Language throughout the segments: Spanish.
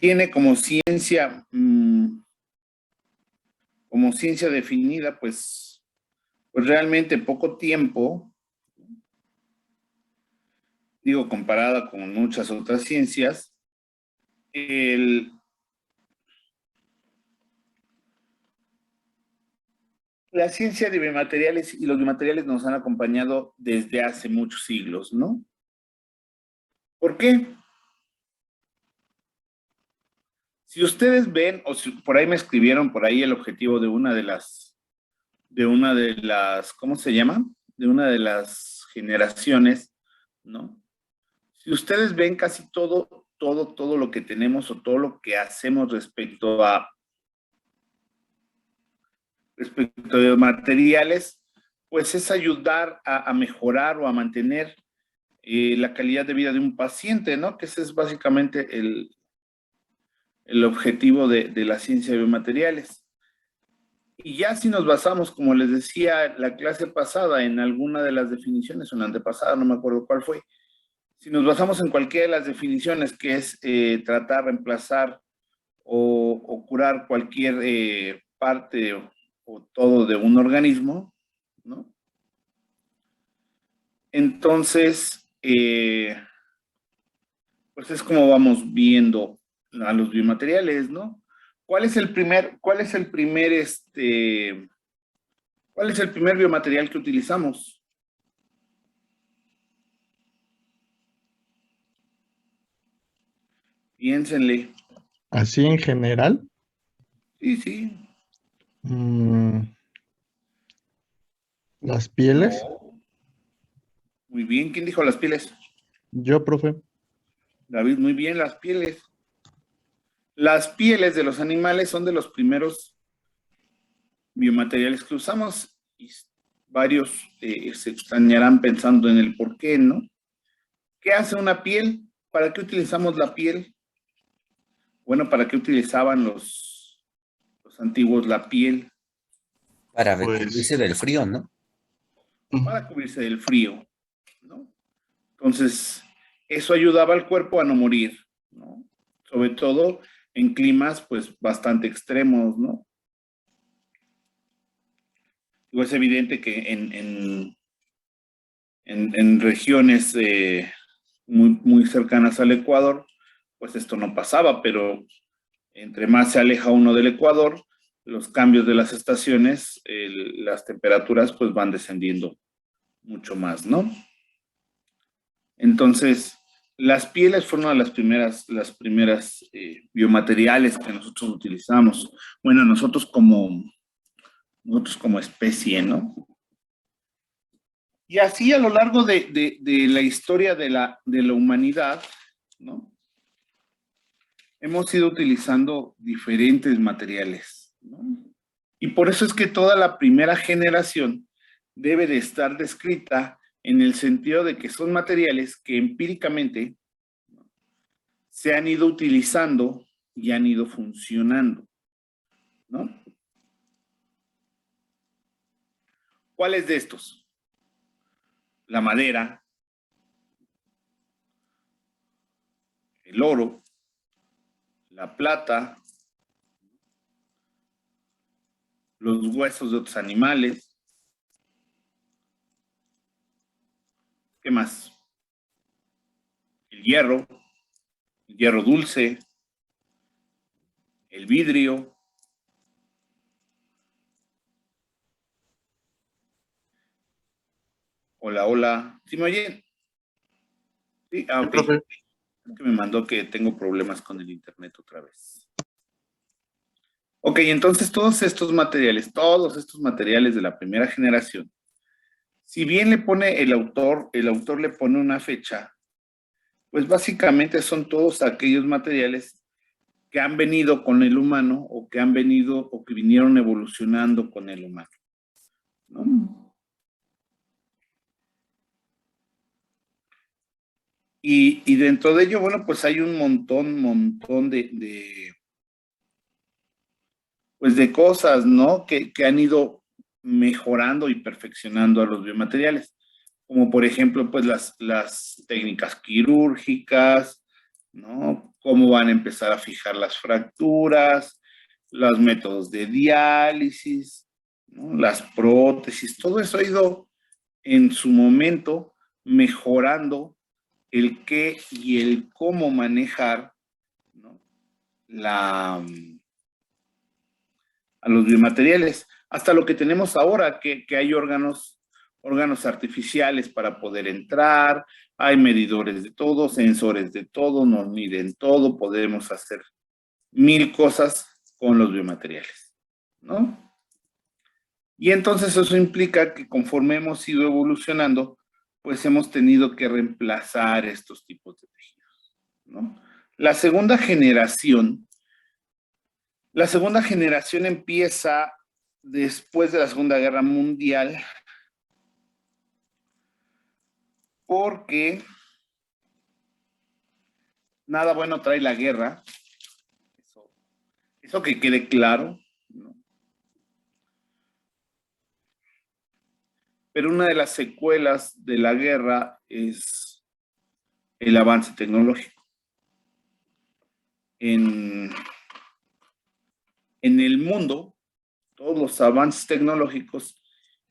tiene como ciencia definida, pues realmente poco tiempo, digo, comparada con muchas otras ciencias. La ciencia de biomateriales y los biomateriales nos han acompañado desde hace muchos siglos, ¿no? ¿Por qué? Si ustedes ven, o si por ahí me escribieron por ahí el objetivo de una de las, ¿cómo se llama? De una de las generaciones, ¿no? Si ustedes ven casi todo lo que tenemos o todo lo que hacemos respecto a materiales, pues es ayudar a mejorar o a mantener la calidad de vida de un paciente, ¿no? Que ese es básicamente el objetivo de la ciencia de biomateriales. Y ya si nos basamos, como les decía la clase pasada, en alguna de las definiciones, o en la antepasada, no me acuerdo cuál fue, si nos basamos en cualquiera de las definiciones, que es tratar, reemplazar o curar cualquier parte o todo de un organismo, ¿no? Entonces, pues es como vamos viendo a los biomateriales, ¿no? ¿Cuál es el primer biomaterial que utilizamos? Piénsenle. Así en general, Sí, sí. las pieles. No. Muy bien. ¿Quién dijo las pieles? Yo, profe. David, muy bien, las pieles. Las pieles de los animales son de los primeros biomateriales que usamos y varios se extrañarán pensando en el por qué, ¿no? ¿Qué hace una piel? ¿Para qué utilizamos la piel? Bueno, ¿para qué utilizaban los antiguos la piel? Para Pues, cubrirse del frío, ¿no? Para cubrirse del frío, ¿no? Entonces, eso ayudaba al cuerpo a no morir, ¿no? Sobre todo en climas, pues, bastante extremos, ¿no? Digo, es evidente que en regiones muy cercanas al Ecuador, pues esto no pasaba, pero entre más se aleja uno del Ecuador, los cambios de las estaciones, las temperaturas pues van descendiendo mucho más, ¿no? Entonces, las pieles fueron una de las primeras biomateriales que nosotros utilizamos. Bueno, nosotros como especie, ¿no? Y así a lo largo de la historia de la humanidad, ¿no? Hemos ido utilizando diferentes materiales, ¿no? Y por eso es que toda la primera generación debe de estar descrita en el sentido de que son materiales que empíricamente se han ido utilizando y han ido funcionando, ¿no? ¿Cuáles de estos? La madera, el oro, la plata, los huesos de otros animales. ¿Qué más? El hierro dulce, el vidrio. Hola, hola. ¿Sí me oyen? Sí, sí, ok. profe. Es que me mandó que tengo problemas con el internet otra vez. Ok, entonces todos estos materiales de la primera generación, si bien le pone el autor le pone una fecha, pues básicamente son todos aquellos materiales que han venido con el humano o que han venido o que vinieron evolucionando con el humano, ¿no? Y dentro de ello, bueno, pues hay un montón pues de cosas, ¿no? Que han ido mejorando y perfeccionando a los biomateriales, como por ejemplo, pues las técnicas quirúrgicas, ¿no? cómo van a empezar a fijar las fracturas, los métodos de diálisis, ¿no? Las prótesis, todo eso ha ido en su momento mejorando el qué y el cómo manejar, ¿no? A los biomateriales, hasta lo que tenemos ahora, que hay órganos artificiales para poder entrar, hay medidores de todo, sensores de todo, nos miden todo, podemos hacer 1000 cosas con los biomateriales, ¿no? Y entonces eso implica que conforme hemos ido evolucionando, pues hemos tenido que reemplazar estos tipos de tejidos, ¿no? La segunda generación empieza después de la Segunda Guerra Mundial porque nada bueno trae la guerra, eso que quede claro, ¿no? Pero una de las secuelas de la guerra es el avance tecnológico. En el mundo, todos los avances tecnológicos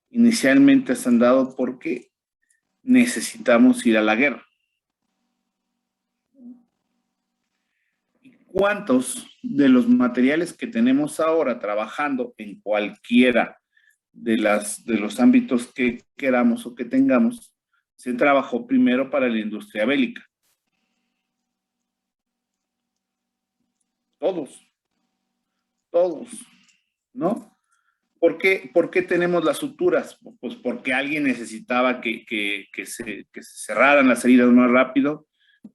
inicialmente se han dado porque necesitamos ir a la guerra. ¿Y cuántos de los materiales que tenemos ahora trabajando en cualquiera de los ámbitos que queramos o que tengamos, se trabajó primero para la industria bélica? Todos, ¿no? ¿Por qué tenemos las suturas? Pues porque alguien necesitaba que se cerraran las heridas más rápido,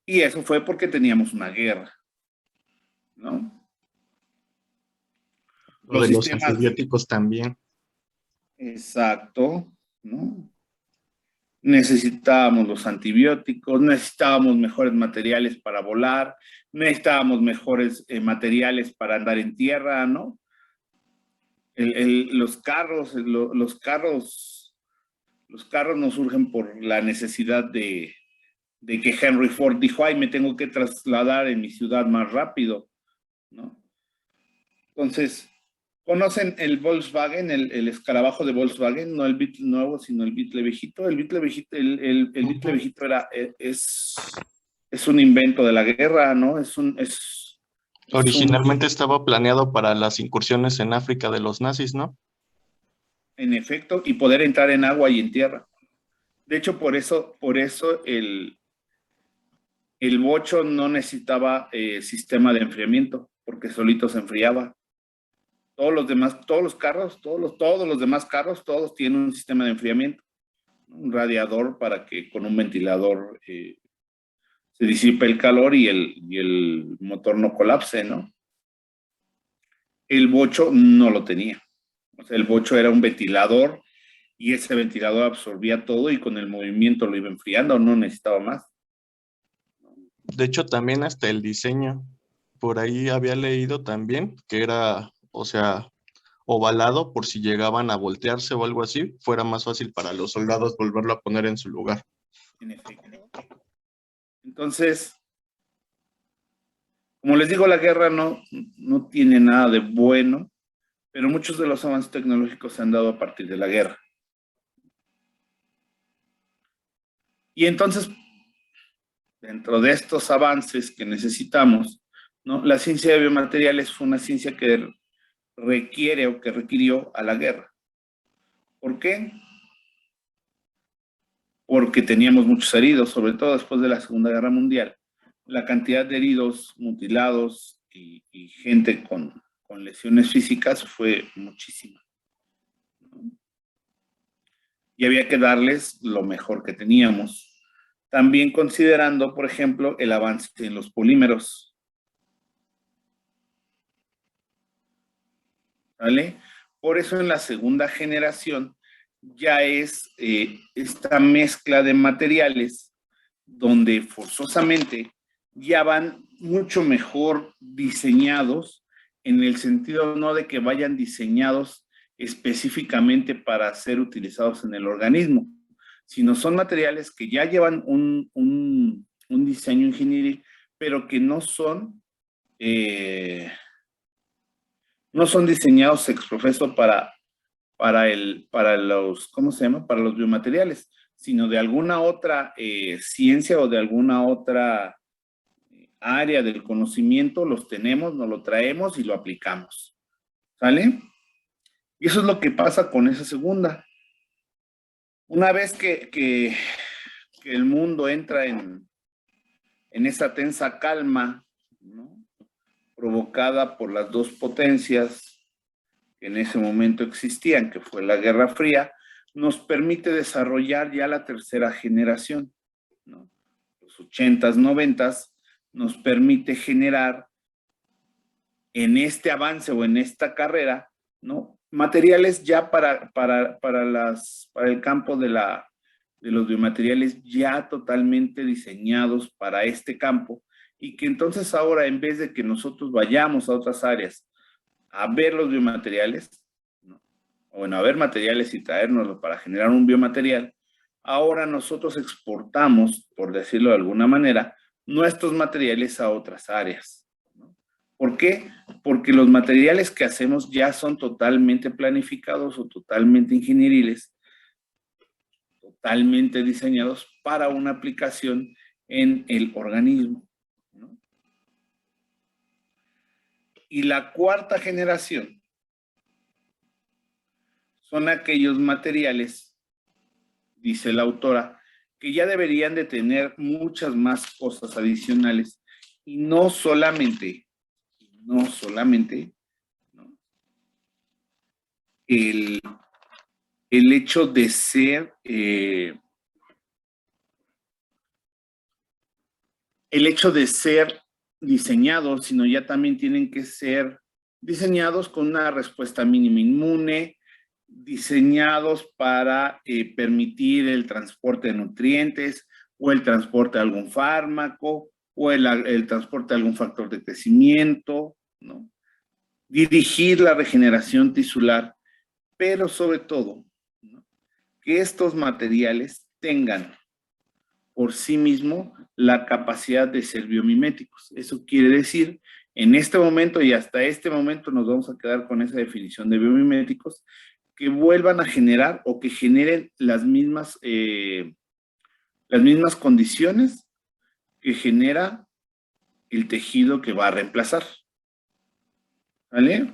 y eso fue porque teníamos una guerra, ¿no? Lo de los antibióticos también. Exacto, ¿no? Necesitábamos los antibióticos, necesitábamos mejores materiales para volar, necesitábamos mejores materiales para andar en tierra, ¿no? Los carros nos surgen por la necesidad de que Henry Ford dijo, ay, me tengo que trasladar en mi ciudad más rápido, ¿no? Entonces, ¿conocen el Volkswagen, el escarabajo de Volkswagen? No el Beetle nuevo, sino el Beetle viejito. El Beetle viejito, el Beetle viejito es un invento de la guerra, ¿no? Originalmente estaba planeado para las incursiones en África de los nazis, ¿no? En efecto, y poder entrar en agua y en tierra. De hecho, por eso el bocho no necesitaba sistema de enfriamiento, porque solito se enfriaba. Todos los demás carros tienen un sistema de enfriamiento, un radiador para que con un ventilador se disipe el calor y el motor no colapse, ¿no? El bocho no lo tenía. O sea, el bocho era un ventilador y ese ventilador absorbía todo y con el movimiento lo iba enfriando, no necesitaba más. De hecho, también hasta el diseño. Por ahí había leído también que era, o sea, ovalado por si llegaban a voltearse o algo así, fuera más fácil para los soldados volverlo a poner en su lugar. En efecto. Entonces, como les digo, la guerra no tiene nada de bueno, pero muchos de los avances tecnológicos se han dado a partir de la guerra. Y entonces, dentro de estos avances que necesitamos, ¿no? La ciencia de biomateriales fue una ciencia que requiere o que requirió a la guerra. ¿Por qué? Porque teníamos muchos heridos, sobre todo después de la Segunda Guerra Mundial. La cantidad de heridos, mutilados y gente con lesiones físicas fue muchísima, ¿no? Y había que darles lo mejor que teníamos. También considerando, por ejemplo, el avance en los polímeros. ¿Vale? Por eso en la segunda generación ya es esta mezcla de materiales donde forzosamente ya van mucho mejor diseñados, en el sentido no de que vayan diseñados específicamente para ser utilizados en el organismo, sino son materiales que ya llevan un diseño ingenieril pero que no son diseñados ex profeso para los, ¿cómo se llama? Para los biomateriales, sino de alguna otra ciencia o de alguna otra área del conocimiento, los tenemos, nos lo traemos y lo aplicamos. ¿Sale? Y eso es lo que pasa con esa segunda. Una vez que el mundo entra en esa tensa calma, ¿no? Provocada por las dos potencias que en ese momento existían, que fue la Guerra Fría, nos permite desarrollar ya la tercera generación, ¿no? Los 80s, 90s, nos permite generar en este avance o en esta carrera, ¿no? Materiales ya para el campo de los biomateriales ya totalmente diseñados para este campo, y que entonces ahora, en vez de que nosotros vayamos a otras áreas a ver los biomateriales, ¿no? O bueno, a ver materiales y traérnoslos para generar un biomaterial, ahora nosotros exportamos, por decirlo de alguna manera, nuestros materiales a otras áreas, ¿no? ¿Por qué? Porque los materiales que hacemos ya son totalmente planificados o totalmente ingenieriles, totalmente diseñados para una aplicación en el organismo, ¿no? Y la cuarta generación son aquellos materiales, dice la autora, que ya deberían de tener muchas más cosas adicionales y no solamente, ¿no? el hecho de ser diseñados, sino ya también tienen que ser diseñados con una respuesta mínima inmune, diseñados para permitir el transporte de nutrientes o el transporte de algún fármaco o el transporte de algún factor de crecimiento, ¿no? Dirigir la regeneración tisular, pero sobre todo, ¿no? Que estos materiales tengan por sí mismo la capacidad de ser biomiméticos. Eso quiere decir, en este momento y hasta este momento nos vamos a quedar con esa definición de biomiméticos, que vuelvan a generar o que generen las mismas condiciones que genera el tejido que va a reemplazar. ¿Vale?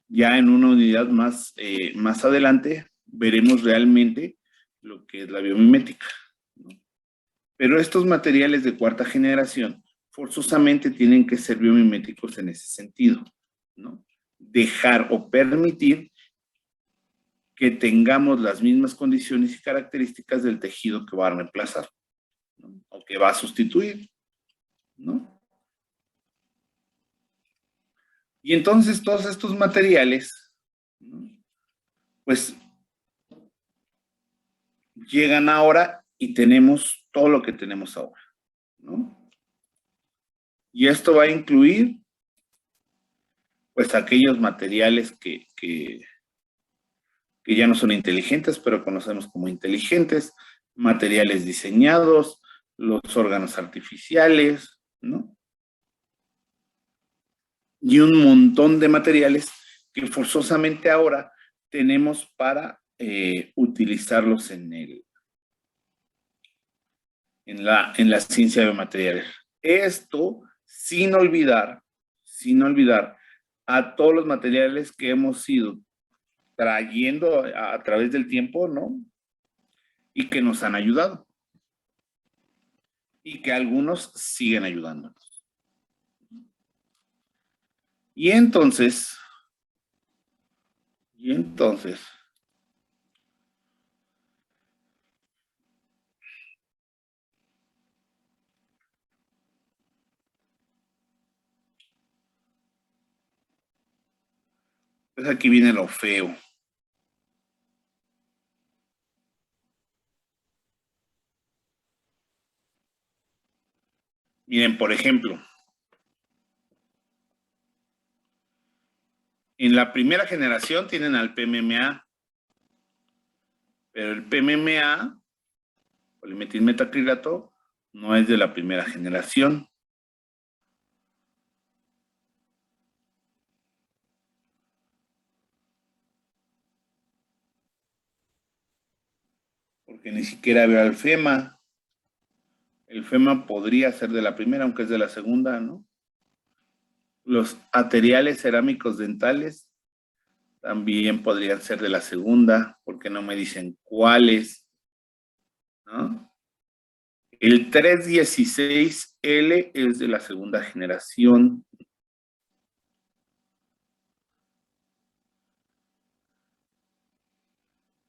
Ya en una unidad más adelante veremos realmente lo que es la biomimética, ¿no? Pero estos materiales de cuarta generación forzosamente tienen que ser biomiméticos en ese sentido, ¿no? Dejar o permitir que tengamos las mismas condiciones y características del tejido que va a reemplazar, ¿no? O que va a sustituir, ¿no? Y entonces todos estos materiales, ¿no? Pues llegan ahora y tenemos todo lo que tenemos ahora, ¿no? Y esto va a incluir, pues, aquellos materiales que ya no son inteligentes, pero conocemos como inteligentes, materiales diseñados, los órganos artificiales, ¿no? Y un montón de materiales que forzosamente ahora tenemos para utilizarlos en la ciencia de materiales. Esto sin olvidar a todos los materiales que hemos ido trayendo a través del tiempo, ¿no? Y que nos han ayudado. Y que algunos siguen ayudándonos. Y entonces, pues aquí viene lo feo. Miren, por ejemplo, en la primera generación tienen al PMMA, pero el PMMA, polimetilmetacrilato, no es de la primera generación. Porque ni siquiera veo al FEMA. El FEMA podría ser de la primera, aunque es de la segunda, ¿no? Los materiales cerámicos dentales también podrían ser de la segunda, porque no me dicen cuáles, ¿no? El 316L es de la segunda generación.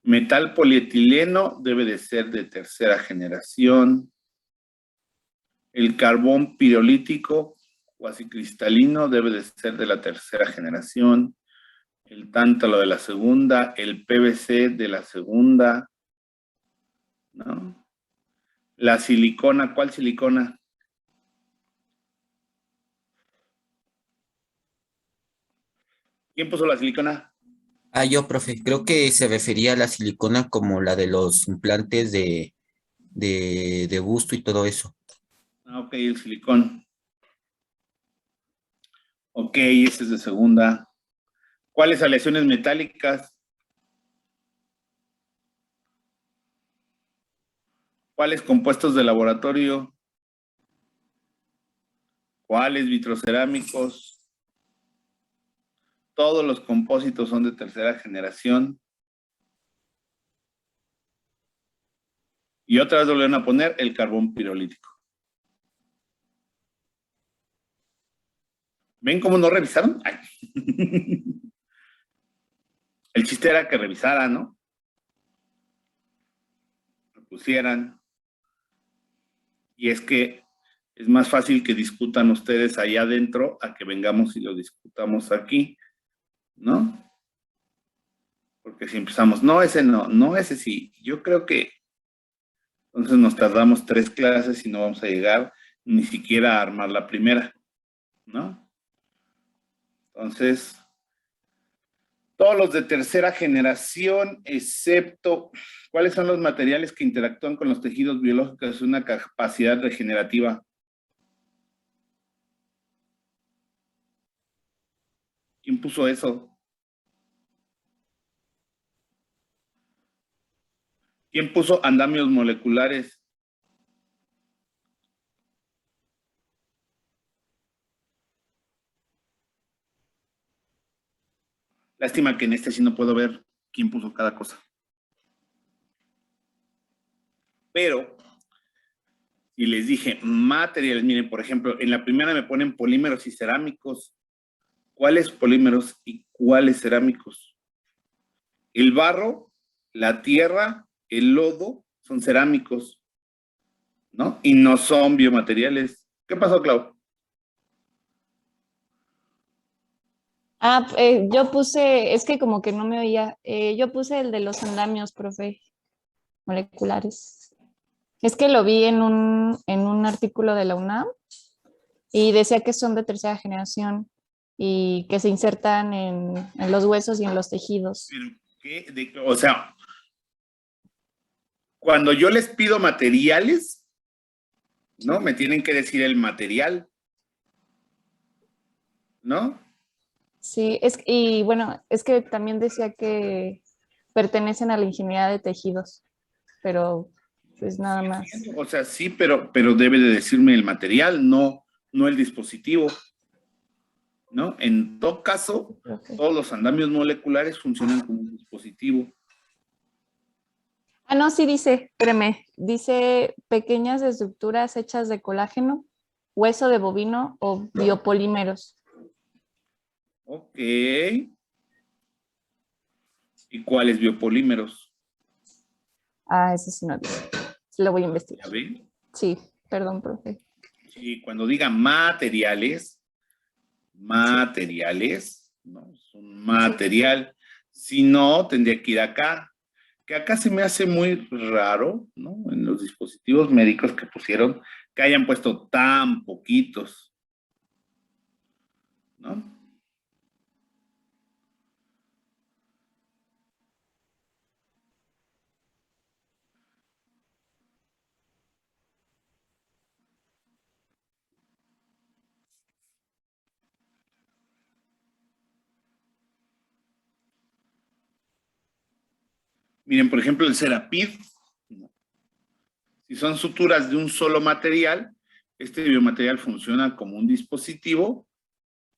Metal polietileno debe de ser de tercera generación. El carbón pirolítico cuasi cristalino debe de ser de la tercera generación. El tántalo de la segunda, el PVC de la segunda, ¿no? La silicona, ¿cuál silicona? ¿Quién puso la silicona? Ah, yo, profe, creo que se refería a la silicona como la de los implantes de busto y todo eso. Ah, ok, el silicón. Ok, ese es de segunda. ¿Cuáles aleaciones metálicas? ¿Cuáles compuestos de laboratorio? ¿Cuáles vitrocerámicos? Todos los compósitos son de tercera generación. Y otra vez volvieron a poner el carbón pirolítico. ¿Ven cómo no revisaron? Ay. El chiste era que revisaran, ¿no? Que pusieran. Y es que es más fácil que discutan ustedes allá adentro a que vengamos y lo discutamos aquí, ¿no? Porque si empezamos, no, ese no, no, ese sí. Yo creo que entonces nos tardamos 3 clases y no vamos a llegar ni siquiera a armar la primera, ¿no? Entonces, todos los de tercera generación, excepto, ¿cuáles son los materiales que interactúan con los tejidos biológicos de una capacidad regenerativa? ¿Quién puso eso? ¿Quién puso andamios moleculares? Lástima que en este sí no puedo ver quién puso cada cosa. Pero, si les dije materiales, miren, por ejemplo, en la primera me ponen polímeros y cerámicos. ¿Cuáles polímeros y cuáles cerámicos? El barro, la tierra, el lodo son cerámicos, ¿no? Y no son biomateriales. ¿Qué pasó, Clau? Yo puse, es que como que no me oía, yo puse el de los andamios, profe, moleculares. Es que lo vi en un artículo de la UNAM y decía que son de tercera generación y que se insertan en los huesos y en los tejidos. O sea, cuando yo les pido materiales, ¿no? Me tienen que decir el material, ¿no? Sí, y bueno, es que también decía que pertenecen a la ingeniería de tejidos, pero pues nada más. O sea, sí, pero debe de decirme el material, no, no el dispositivo, ¿no? En todo caso, Okay. todos los andamios moleculares funcionan como un dispositivo. Ah, no, sí dice, espérame, dice pequeñas estructuras hechas de colágeno, hueso de bovino o biopolímeros. Ok. ¿Y cuáles biopolímeros? Ah, eso sí no dice. Lo voy a investigar. ¿Ya ven? Sí, perdón, profe. Sí, cuando diga materiales, ¿no? Es un material. Si no, tendría que ir acá. Que acá se me hace muy raro, ¿no? En los dispositivos médicos que pusieron, que hayan puesto tan poquitos, ¿no? Miren, por ejemplo, el Serapid, ¿no? Si son suturas de un solo material, este biomaterial funciona como un dispositivo,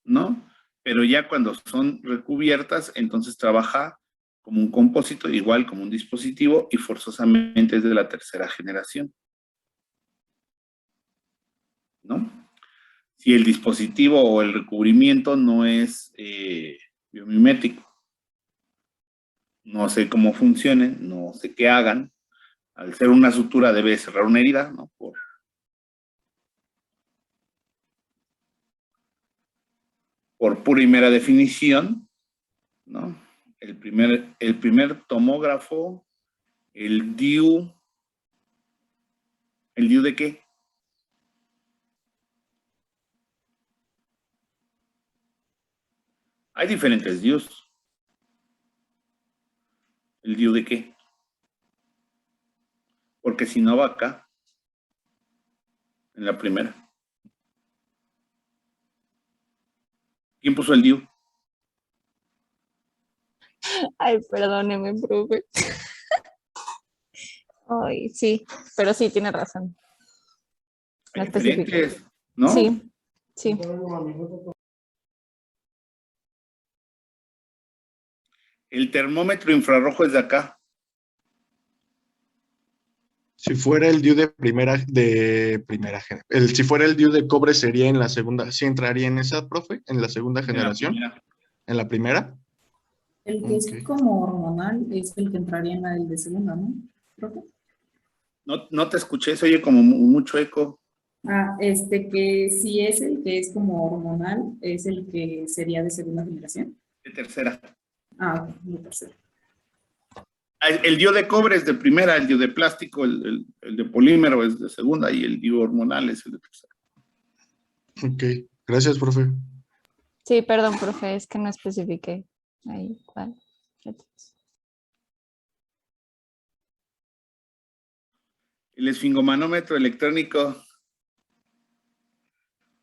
¿no? Pero ya cuando son recubiertas, entonces trabaja como un compósito, igual como un dispositivo, y forzosamente es de la tercera generación, ¿no? Si el dispositivo o el recubrimiento no es biomimético. No sé cómo funcionen, no sé qué hagan. Al ser una sutura debe cerrar una herida, ¿no? Por pura y mera definición, ¿no? El primer tomógrafo, el DIU de qué? Hay diferentes DIUs. ¿El DIU de qué? Porque si no va acá, en la primera. ¿Quién puso el DIU? Ay, perdóneme, profe. Ay, sí, pero sí, tiene razón. No Hay especifica. diferentes, ¿no? Sí, sí. El termómetro infrarrojo es de acá. Si fuera el DIU si fuera el DIU de cobre sería en la segunda, ¿sí entraría en esa, profe? ¿En la segunda generación? ¿En la primera? El que es Ok. como hormonal es el que entraría en la del de segunda, ¿no? Profe. No te escuché, se oye como mucho eco. Que si es el que es como hormonal, es el que sería de segunda generación. De tercera. Ok, de tercera. El DIU de cobre es de primera, el DIU de plástico, el de polímero es de segunda y el DIU hormonal es el de tercera. Ok, gracias, profe. Sí, perdón, profe, es que no especifiqué ahí cuál. El esfingomanómetro electrónico,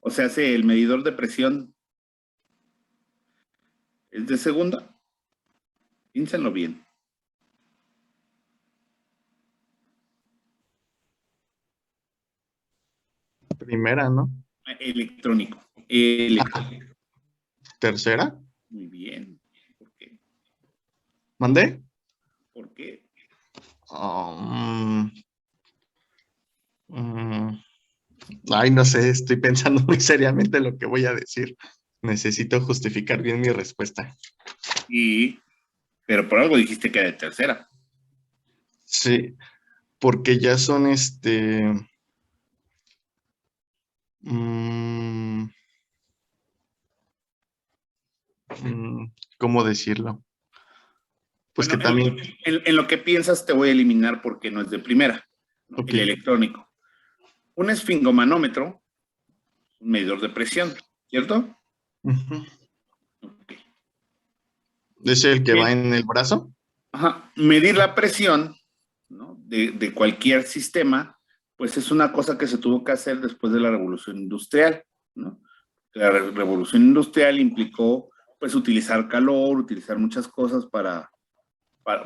o sea, el medidor de presión, es de segunda. Piénsenlo bien. Primera, ¿no? Electrónico. ¿Tercera? Muy bien. ¿Por qué? ¿Mandé? ¿Por qué? Ay, no sé, estoy pensando muy seriamente lo que voy a decir. Necesito justificar bien mi respuesta. Pero por algo dijiste que era de tercera. Sí, porque ya son ¿cómo decirlo? Pues Bueno, que también, en lo que piensas te voy a eliminar porque no es de primera, ¿no? ok. El electrónico. Un esfingomanómetro, un medidor de presión, ¿cierto? Ujú. Okay. ¿Es el que va en el brazo? Ajá. Medir la presión, ¿no? de cualquier sistema, pues es una cosa que se tuvo que hacer después de la revolución industrial, ¿no? La revolución industrial implicó, pues, utilizar calor, utilizar muchas cosas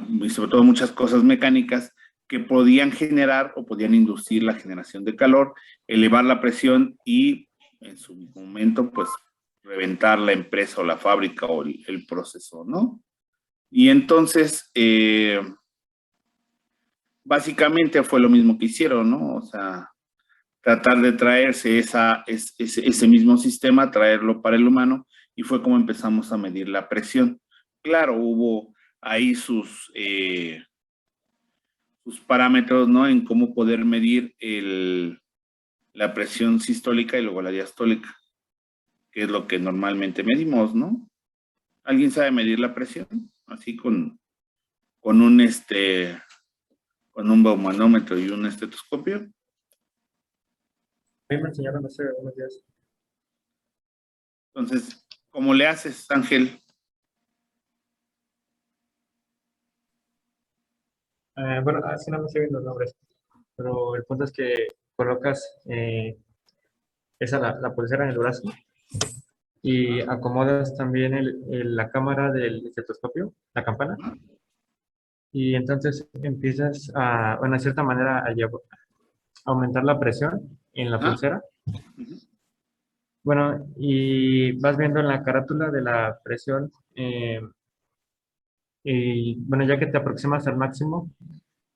y sobre todo muchas cosas mecánicas que podían generar o podían inducir la generación de calor, elevar la presión y en su momento, pues, reventar la empresa o la fábrica o el proceso, ¿no? Y entonces, básicamente fue lo mismo que hicieron, ¿no? O sea, tratar de traerse ese mismo sistema, traerlo para el humano, y fue como empezamos a medir la presión. Claro, hubo ahí sus parámetros, ¿no? En cómo poder medir la presión sistólica y luego la diastólica, que es lo que normalmente medimos, ¿no? ¿Alguien sabe medir la presión? Así con con un baumanómetro y un estetoscopio. A mí me enseñaron hace unos días. Entonces, ¿cómo le haces, Ángel? Bueno, así no me sé bien los nombres, pero el punto es que colocas la pulsera en el brazo y acomodas también la cámara del estetoscopio, la campana, y entonces empiezas a, bueno, de cierta manera, a aumentar la presión en la Ajá. pulsera. Ujú. Bueno, y vas viendo en la carátula de la presión, y bueno, ya que te aproximas al máximo,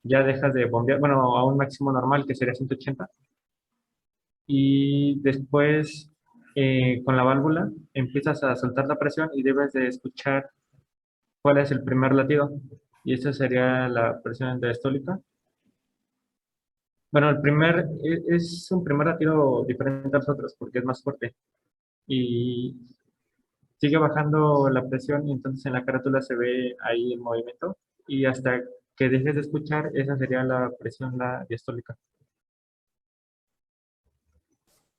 ya dejas de bombear, bueno, a un máximo normal que sería 180, y después con la válvula empiezas a soltar la presión y debes de escuchar cuál es el primer latido, y esa sería la presión diastólica. Bueno, es un primer latido diferente a los otros porque es más fuerte y sigue bajando la presión y entonces en la carátula se ve ahí el movimiento y hasta que dejes de escuchar, esa sería la presión la diastólica.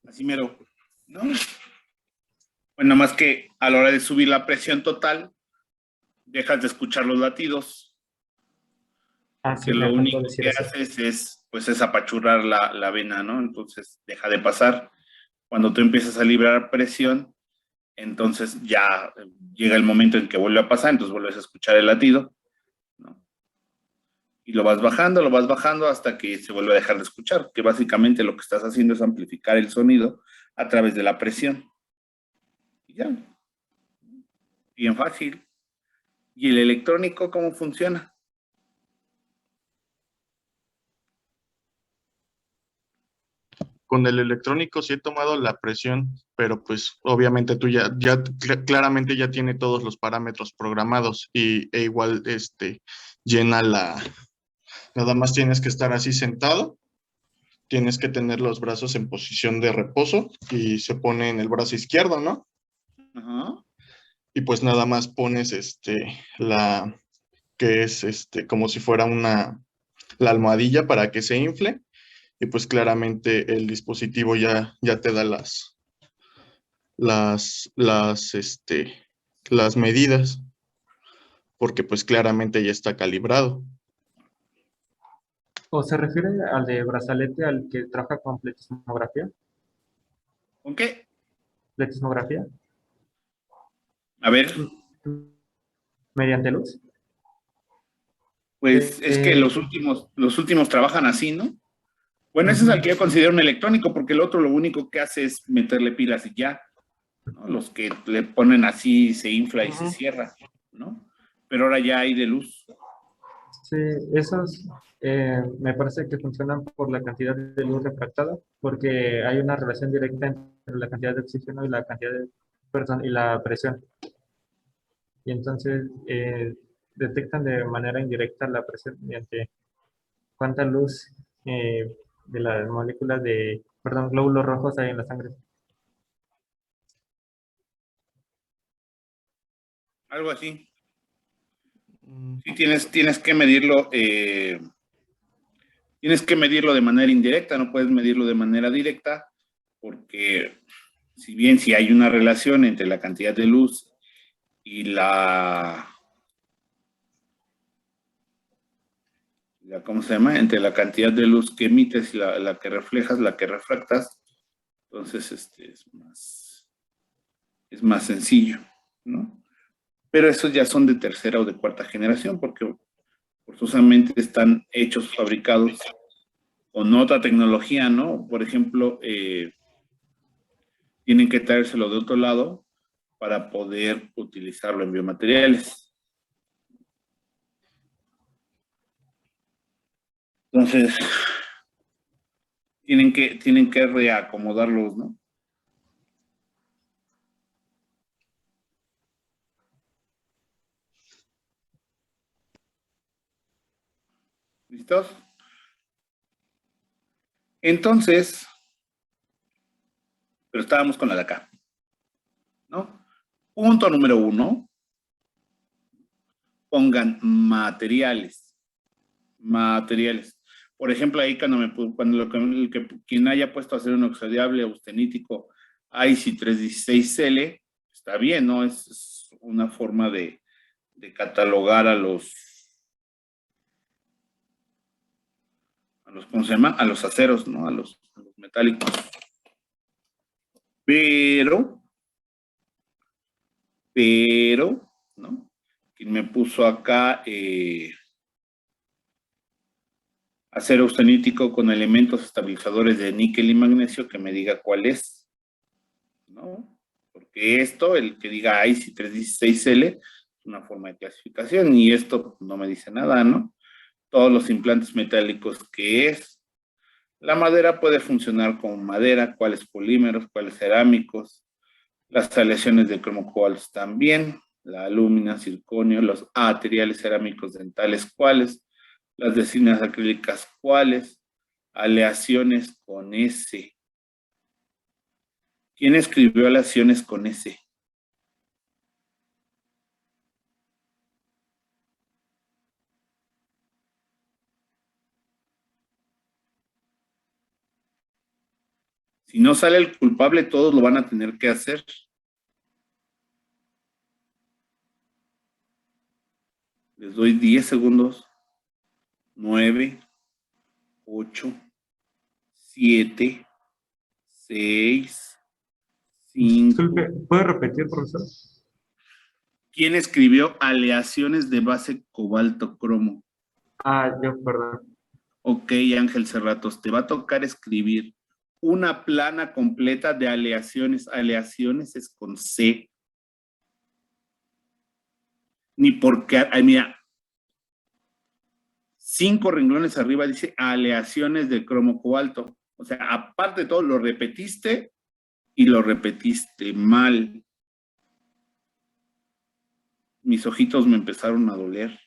Así mero, ¿no? Bueno, más que a la hora de subir la presión total, dejas de escuchar los latidos, Ah, sí, porque me lo faltó único decir que eso. haces es apachurrar la vena, ¿no? Entonces deja de pasar. Cuando tú empiezas a liberar presión, entonces ya llega el momento en que vuelve a pasar, entonces vuelves a escuchar el latido, ¿no? Y lo vas bajando hasta que se vuelve a dejar de escuchar, que básicamente lo que estás haciendo es amplificar el sonido a través de la presión. Y ya, bien fácil. ¿Y el electrónico cómo funciona? Con el electrónico sí he tomado la presión, pero pues obviamente tú claramente ya tiene todos los parámetros programados e igual llena nada más tienes que estar así sentado, tienes que tener los brazos en posición de reposo y se pone en el brazo izquierdo, ¿no? Ajá. Y pues nada más pones que es como si fuera la almohadilla para que se infle y pues claramente el dispositivo ya te da las, las, este, las medidas, porque pues claramente ya está calibrado. ¿O se refiere al de brazalete al que trabaja con pletismografía? ¿Con qué? ¿Pletismografía? A ver, Mediante luz. pues es que Eh, los últimos trabajan así, ¿no? Bueno, ese es el ujú. que yo considero un electrónico, porque el otro lo único que hace es meterle pilas y ya, ¿no? Los que le ponen así se infla y se cierra, ¿no? Pero ahora ya hay de luz. Sí, esos me parece que funcionan por la cantidad de luz refractada, porque hay una relación directa entre la cantidad de oxígeno y la cantidad de, perdón, y la presión. Y entonces detectan de manera indirecta la presión mediante cuánta luz de las moléculas de, perdón, glóbulos rojos hay en la sangre. Algo así. Mm, Sí, tienes que medirlo de manera indirecta, no puedes medirlo de manera directa, porque si bien si hay una relación entre la cantidad de luz y ¿cómo se llama? Entre la cantidad de luz que emites y la que reflejas, la que refractas, entonces es más sencillo, ¿no? Pero esos ya son de tercera o de cuarta generación, porque forzosamente están hechos, fabricados con otra tecnología, ¿no? Por ejemplo, tienen que traérselo de otro lado para poder utilizarlo en biomateriales. Entonces, tienen que reacomodarlos, ¿no? ¿Listos? Entonces, pero estábamos con la de acá, ¿no? Punto número 1, pongan materiales. Materiales. Por ejemplo, ahí quien haya puesto a hacer un oxidable austenítico IC 316L, está bien, ¿no? Es una forma de catalogar ¿cómo se llama? A los aceros, ¿no? A los metálicos. Pero, ¿no? Quien me puso acá acero austenítico con elementos estabilizadores de níquel y magnesio, que me diga cuál es, ¿no? Porque esto, el que diga IC 316L, es una forma de clasificación, y esto no me dice nada, ¿no? Todos los implantes metálicos, ¿qué es? La madera puede funcionar como madera, cuáles polímeros, cuáles cerámicos, las aleaciones de cromocobaltos también, la alúmina, circonio, los materiales cerámicos dentales, cuáles, las resinas acrílicas, cuáles, aleaciones con S. ¿Quién escribió aleaciones con S? Si no sale el culpable, todos lo van a tener que hacer. Les doy 10 segundos. 9, 8, 7, 6, 5. Disculpe, ¿puede repetir, profesor? ¿Quién escribió aleaciones de base cobalto-cromo? Yo, perdón. Ok, Ángel Cerratos, te va a tocar escribir una plana completa de aleaciones. Aleaciones es con C. Ni porque, ay, mira, 5 renglones arriba dice aleaciones de cromo cobalto. O sea, aparte de todo, lo repetiste y lo repetiste mal. Mis ojitos me empezaron a doler.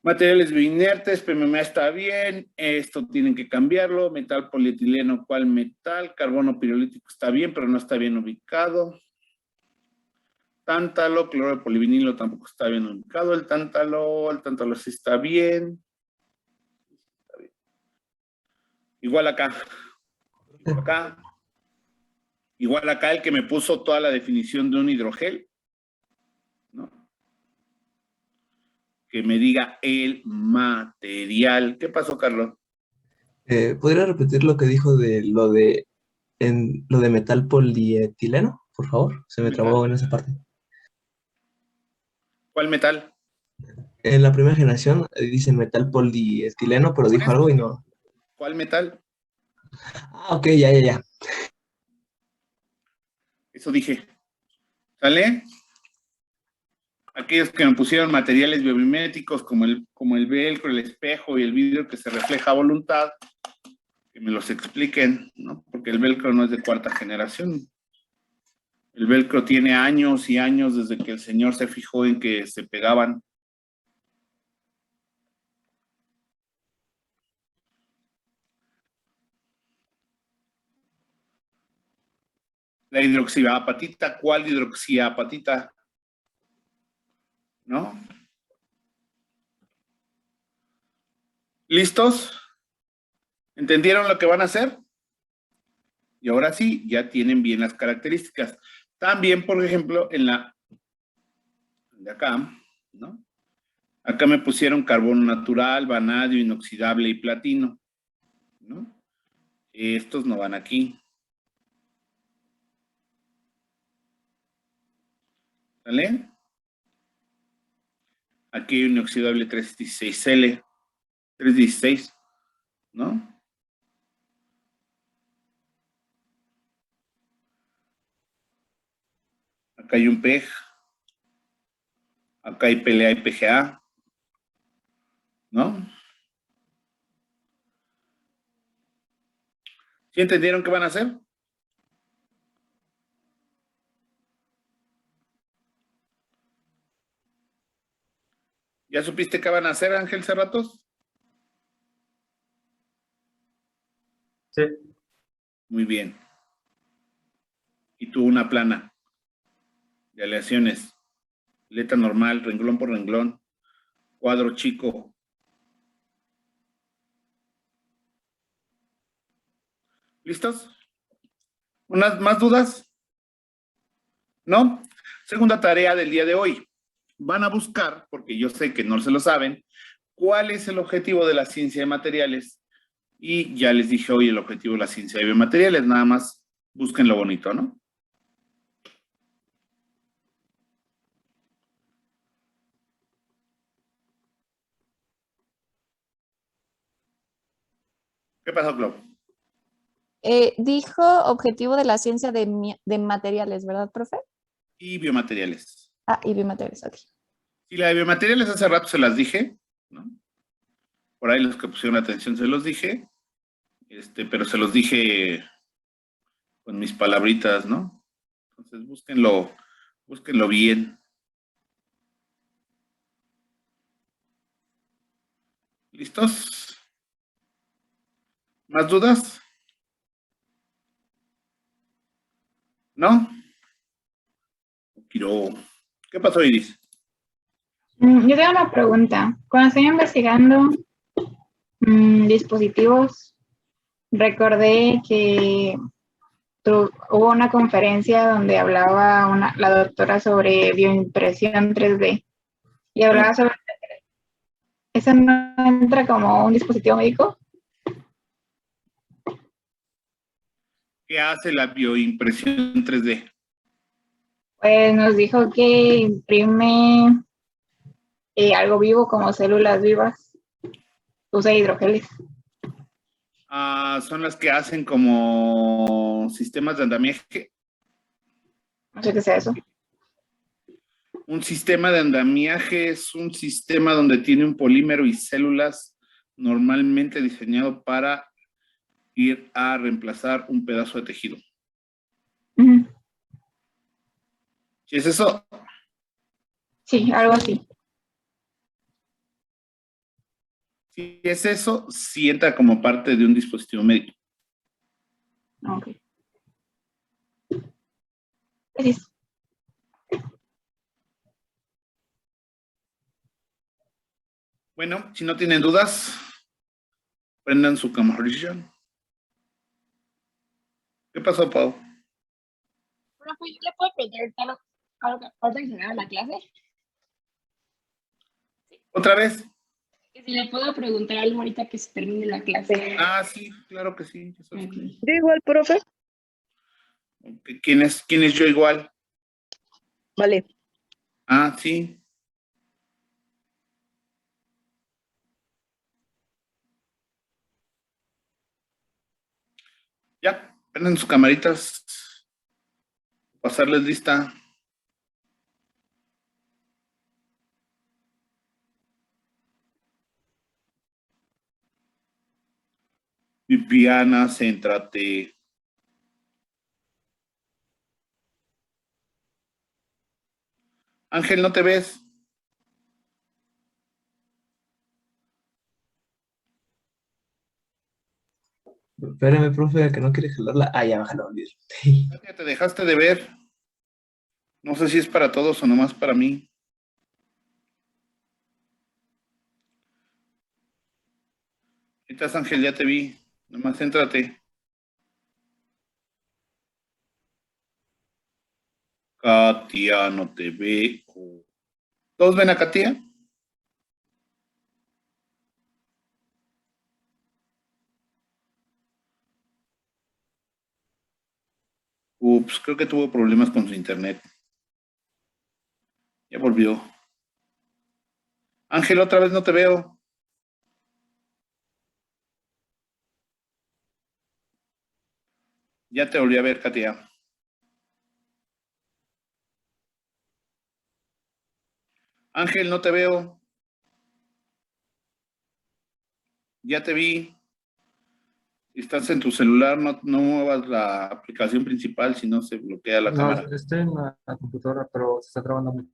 Materiales bioinertes, PMMA está bien, esto tienen que cambiarlo. Metal polietileno, ¿cuál metal? Carbono pirolítico está bien, pero no está bien ubicado. Tántalo, cloro de polivinilo tampoco está bien ubicado. El tántalo sí está bien. Igual acá. Igual acá el que me puso toda la definición de un hidrogel, ¿no? Que me diga el material. ¿Qué pasó, Carlos? ¿Podría repetir lo que dijo de lo de metal polietileno, por favor? Se me trabó en esa parte. ¿Cuál metal? En la primera generación dice metal polietileno, pero dijo algo y no. ¿Cuál metal? Ok, ya. Eso dije. ¿Sale? Aquellos que me pusieron materiales biomiméticos como el velcro, el espejo y el vidrio que se refleja a voluntad, que me los expliquen, ¿no? Porque el velcro no es de cuarta generación. El velcro tiene años y años desde que el señor se fijó en que se pegaban. La hidroxiapatita, ¿cuál hidroxiapatita? ¿No? ¿Listos? ¿Entendieron lo que van a hacer? Y ahora sí, ya tienen bien las características. También, por ejemplo, en la de acá, ¿no? Acá me pusieron carbono natural, vanadio, inoxidable y platino, ¿no? Estos no van aquí. ¿Sale? Aquí hay un inoxidable 316L, 316, ¿no? Acá hay un PEG. Acá hay PLA y PGA, ¿no? ¿Sí entendieron qué van a hacer? ¿Ya supiste qué van a hacer, Ángel Cerratos? Sí. Muy bien. Y tú una plana de aleaciones. Letra normal, renglón por renglón. Cuadro chico. ¿Listos? ¿Unas más dudas? ¿No? Segunda tarea del día de hoy. Van a buscar, porque yo sé que no se lo saben, cuál es el objetivo de la ciencia de materiales. Y ya les dije hoy el objetivo de la ciencia de biomateriales. Nada más busquen lo bonito, ¿no? pasó, Clau? Dijo objetivo de la ciencia de materiales, ¿verdad, profe? Y biomateriales. Ah, y biomateriales, ok. Y la de biomateriales hace rato se las dije, ¿no? Por ahí los que pusieron atención se los dije, pero se los dije con mis palabritas, ¿no? Entonces búsquenlo bien. ¿Listos? ¿Más dudas? ¿No? ¿Qué pasó, Iris? Yo tengo una pregunta. Cuando estoy investigando dispositivos, recordé que hubo una conferencia donde hablaba la doctora sobre bioimpresión 3D y hablaba sobre... ¿Eso no entra como un dispositivo médico? ¿Qué hace la bioimpresión 3D? Pues nos dijo que imprime algo vivo como células vivas. Usa hidrogeles. Son las que hacen como sistemas de andamiaje. No sé qué sea eso. Un sistema de andamiaje es un sistema donde tiene un polímero y células normalmente diseñado para ir a reemplazar un pedazo de tejido. ¿Sí es eso? Sí, algo así. Si es eso, sí entra como parte de un dispositivo médico. Ok. Gracias. Bueno, si no tienen dudas, prendan su camarilla. ¿Qué pasó, Pau? Profe, ¿yo le puedo preguntar algo ahorita que se acabe la clase? ¿Otra vez? Que si le puedo preguntar algo ahorita que se termine la clase. Ah, sí, claro que sí. Okay. Yo igual, profe. ¿Quién es yo igual? Vale. Ah, sí. Ya, prenden sus camaritas. Pasarles lista. Viviana, céntrate. Ángel, ¿no te ves? Espérame, profe, que no quiere jalarla. Ah, ya, bájalo, olvídalo. Ya te dejaste de ver. No sé si es para todos o nomás para mí. Ahí estás, Ángel, ya te vi. Nomás céntrate. Katia, no te veo. ¿Todos ven a Katia? Ups, creo que tuvo problemas con su internet. Ya volvió. Ángel, otra vez no te veo. Ya te volví a ver, Katia. Ángel, no te veo. Ya te vi. Si estás en tu celular, no muevas la aplicación principal, si no se bloquea la cámara. Estoy en la computadora, pero se está trabando mucho.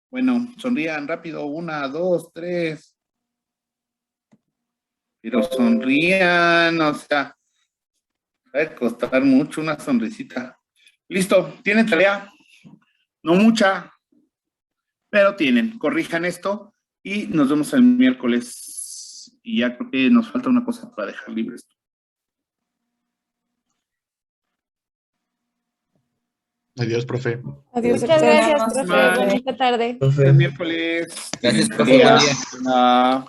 Bueno, sonrían rápido. 1, 2, 3. Pero sonrían, o sea, va a costar mucho una sonrisita. Listo, ¿tienen tarea? No mucha, pero tienen. Corrijan esto y nos vemos el miércoles. Y ya creo que nos falta una cosa para dejar libre esto. Adiós, profe. Adiós. Muchas gracias, profe. Bonita tarde. Profe. El miércoles. Gracias, tienen profe. tarea. Buen día. Ah,